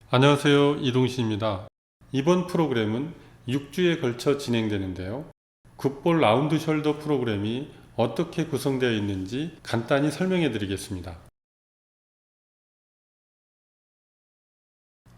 안녕하세요, 이동신입니다. 이번 프로그램은 6주에 걸쳐 진행되는데요. 굿볼 라운드 숄더 프로그램이 어떻게 구성되어 있는지 간단히 설명해 드리겠습니다.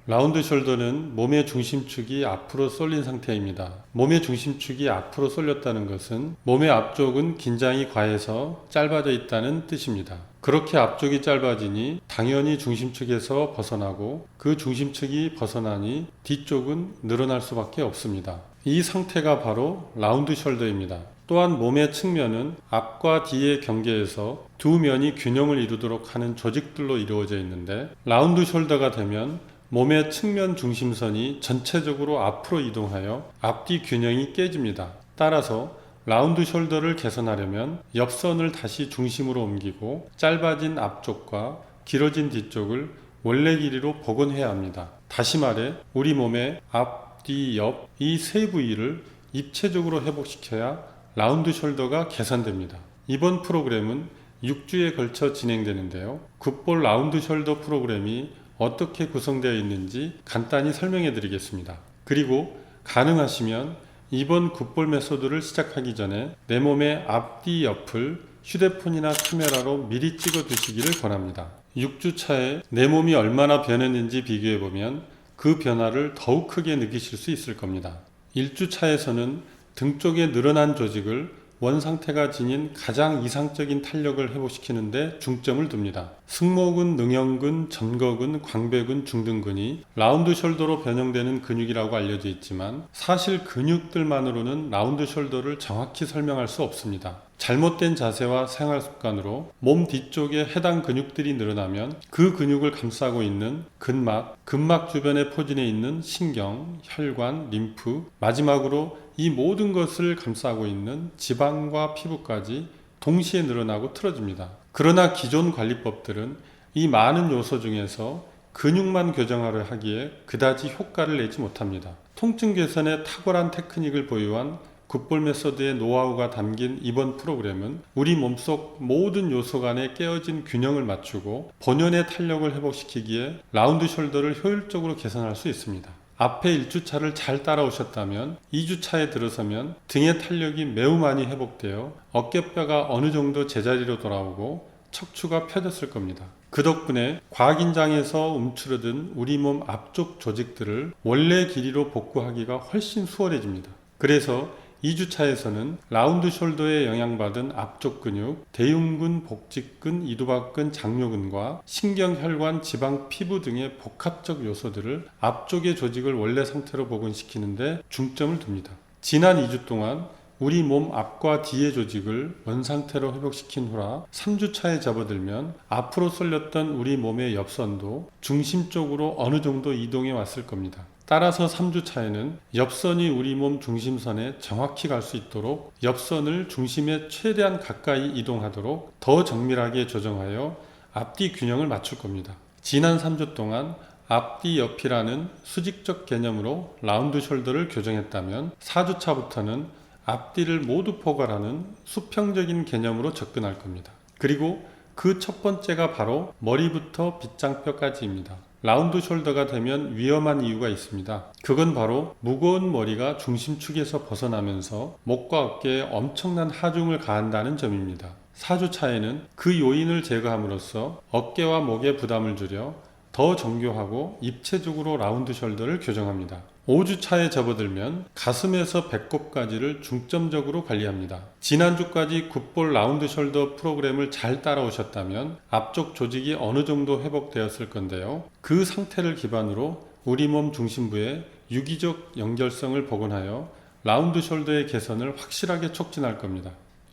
라운드 숄더는 몸의 중심축이 앞으로 쏠린 상태입니다. 몸의 중심축이 앞으로 쏠렸다는 것은 몸의 앞쪽은 긴장이 과해서 짧아져 있다는 뜻입니다. 그렇게 앞쪽이 짧아지니 당연히 중심축에서 벗어나고 그 중심축이 벗어나니 뒤쪽은 늘어날 수밖에 없습니다. 이 상태가 바로 라운드 숄더입니다. 또한 몸의 측면은 앞과 뒤의 경계에서 두 면이 균형을 이루도록 하는 조직들로 이루어져 있는데, 라운드 숄더가 되면 몸의 측면 중심선이 전체적으로 앞으로 이동하여 앞뒤 균형이 깨집니다. 따라서 라운드 숄더를 개선하려면 옆선을 다시 중심으로 옮기고 짧아진 앞쪽과 길어진 뒤쪽을 원래 길이로 복원해야 합니다. 다시 말해 우리 몸의 앞, 뒤, 옆 이 세 부위를 입체적으로 회복시켜야 라운드 숄더가 개선됩니다. 이번 프로그램은 6주에 걸쳐 진행되는데요. 굿볼 라운드 숄더 프로그램이 어떻게 구성되어 있는지 간단히 설명해 드리겠습니다. 그리고 가능하시면 이번 굿볼 메소드를 시작하기 전에 내 몸의 앞뒤 옆을 휴대폰이나 카메라로 미리 찍어 두시기를 권합니다. 6주 차에 내 몸이 얼마나 변했는지 비교해 보면 그 변화를 더욱 크게 느끼실 수 있을 겁니다. 1주 차에서는 등 쪽에 늘어난 조직을 원상태가 지닌 가장 이상적인 탄력을 회복시키는데 중점을 둡니다. 승모근, 능형근, 전거근, 광배근, 중등근이 라운드 숄더로 변형되는 근육이라고 알려져 있지만 사실 근육들만으로는 라운드 숄더를 정확히 설명할 수 없습니다. 잘못된 자세와 생활 습관으로 몸 뒤쪽에 해당 근육들이 늘어나면 그 근육을 감싸고 있는 근막, 근막 주변에 포진해 있는 신경, 혈관, 림프, 마지막으로 이 모든 것을 감싸고 있는 지방과 피부까지 동시에 늘어나고 틀어집니다. 그러나 기존 관리법들은 이 많은 요소 중에서 근육만 교정하려 하기에 그다지 효과를 내지 못합니다. 통증 개선에 탁월한 테크닉을 보유한 굿볼 메소드의 노하우가 담긴 이번 프로그램은 우리 몸속 모든 요소 간의 깨어진 균형을 맞추고 본연의 탄력을 회복시키기에 라운드 숄더를 효율적으로 개선할 수 있습니다. 앞에 1주차를 잘 따라오셨다면 2주차에 들어서면 등의 탄력이 매우 많이 회복되어 어깨뼈가 어느 정도 제자리로 돌아오고 척추가 펴졌을 겁니다. 그 덕분에 과긴장에서 움츠러든 우리 몸 앞쪽 조직들을 원래 길이로 복구하기가 훨씬 수월해집니다. 그래서 2주차에서는 라운드 숄더에 영향받은 앞쪽 근육, 대흉근, 복직근, 이두박근, 장요근과 신경, 혈관, 지방, 피부 등의 복합적 요소들을 앞쪽의 조직을 원래 상태로 복원시키는데 중점을 둡니다. 지난 2주 동안 우리 몸 앞과 뒤의 조직을 원상태로 회복시킨 후라 3주차에 접어들면 앞으로 쏠렸던 우리 몸의 옆선도 중심 쪽으로 어느 정도 이동해 왔을 겁니다. 따라서 3주차에는 옆선이 우리 몸 중심선에 정확히 갈 수 있도록 옆선을 중심에 최대한 가까이 이동하도록 더 정밀하게 조정하여 앞뒤 균형을 맞출 겁니다. 지난 3주 동안 앞뒤 옆이라는 수직적 개념으로 라운드 숄더를 교정했다면 4주차부터는 앞뒤를 모두 포괄하는 수평적인 개념으로 접근할 겁니다. 그리고 그 첫 번째가 바로 머리부터 빗장뼈까지입니다. 라운드 숄더가 되면 위험한 이유가 있습니다. 그건 바로 무거운 머리가 중심축에서 벗어나면서 목과 어깨에 엄청난 하중을 가한다는 점입니다. 4주차에는 그 요인을 제거함으로써 어깨와 목에 부담을 줄여 더 정교하고 입체적으로 라운드 숄더를 교정합니다. 5주차에 접어들면 가슴에서 배꼽까지를 중점적으로 관리합니다. 지난주까지 굿볼 라운드 숄더 프로그램을 잘 따라오셨다면 앞쪽 조직이 어느 정도 회복되었을 건데요. 그 상태를 기반으로 우리 몸 중심부의 유기적 연결성을 복원하여 라운드 숄더의 개선을 확실하게 촉진할 겁니다.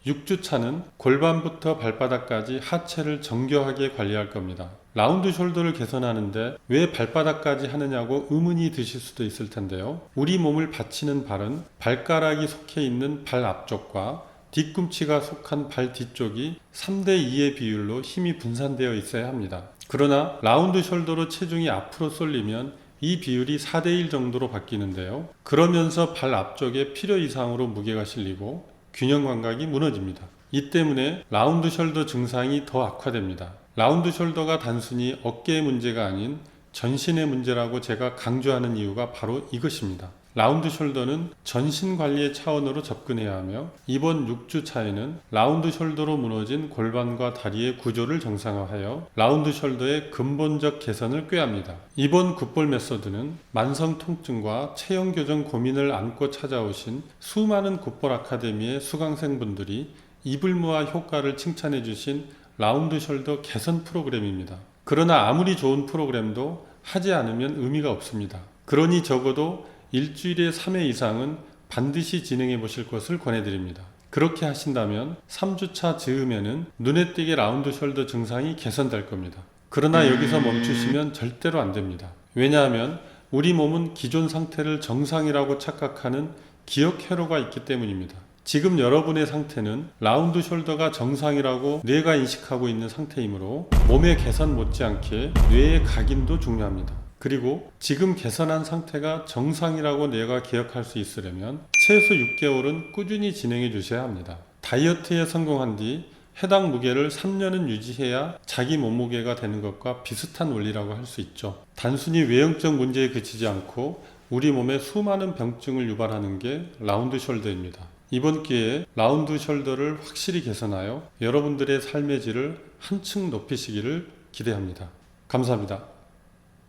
6주차는 골반부터 발바닥까지 하체를 정교하게 관리할 겁니다. 라운드 숄더를 개선하는데 왜 발바닥까지 하느냐고 의문이 드실 수도 있을 텐데요. 우리 몸을 받치는 발은 발가락이 속해 있는 발 앞쪽과 뒤꿈치가 속한 발 뒤쪽이 3대2의 비율로 힘이 분산되어 있어야 합니다. 그러나 라운드 숄더로 체중이 앞으로 쏠리면 이 비율이 4대1 정도로 바뀌는데요. 그러면서 발 앞쪽에 필요 이상으로 무게가 실리고 균형 감각이 무너집니다. 이 때문에 라운드 숄더 증상이 더 악화됩니다. 라운드 숄더가 단순히 어깨의 문제가 아닌 전신의 문제라고 제가 강조하는 이유가 바로 이것입니다. 라운드 숄더는 전신 관리의 차원으로 접근해야 하며 이번 6주차에는 라운드 숄더로 무너진 골반과 다리의 구조를 정상화하여 라운드 숄더의 근본적 개선을 꾀합니다. 이번 굿볼 메소드는 만성 통증과 체형 교정 고민을 안고 찾아오신 수많은 굿볼 아카데미의 수강생분들이 입을 모아 효과를 칭찬해 주신 라운드 숄더 개선 프로그램입니다. 그러나 아무리 좋은 프로그램도 하지 않으면 의미가 없습니다. 그러니 적어도 일주일에 3회 이상은 반드시 진행해 보실 것을 권해드립니다. 그렇게 하신다면 3주차 즈음에는 눈에 띄게 라운드 숄더 증상이 개선될 겁니다. 그러나 여기서 멈추시면 절대로 안 됩니다. 왜냐하면 우리 몸은 기존 상태를 정상이라고 착각하는 기억 회로가 있기 때문입니다. 지금 여러분의 상태는 라운드 숄더가 정상이라고 뇌가 인식하고 있는 상태이므로 몸의 개선 못지않게 뇌의 각인도 중요합니다. 그리고 지금 개선한 상태가 정상이라고 뇌가 기억할 수 있으려면 최소 6개월은 꾸준히 진행해 주셔야 합니다. 다이어트에 성공한 뒤 해당 무게를 3년은 유지해야 자기 몸무게가 되는 것과 비슷한 원리라고 할 수 있죠. 단순히 외형적 문제에 그치지 않고 우리 몸에 수많은 병증을 유발하는 게 라운드 숄더입니다. 이번 기회에 라운드 숄더를 확실히 개선하여 여러분들의 삶의 질을 한층 높이시기를 기대합니다. 감사합니다.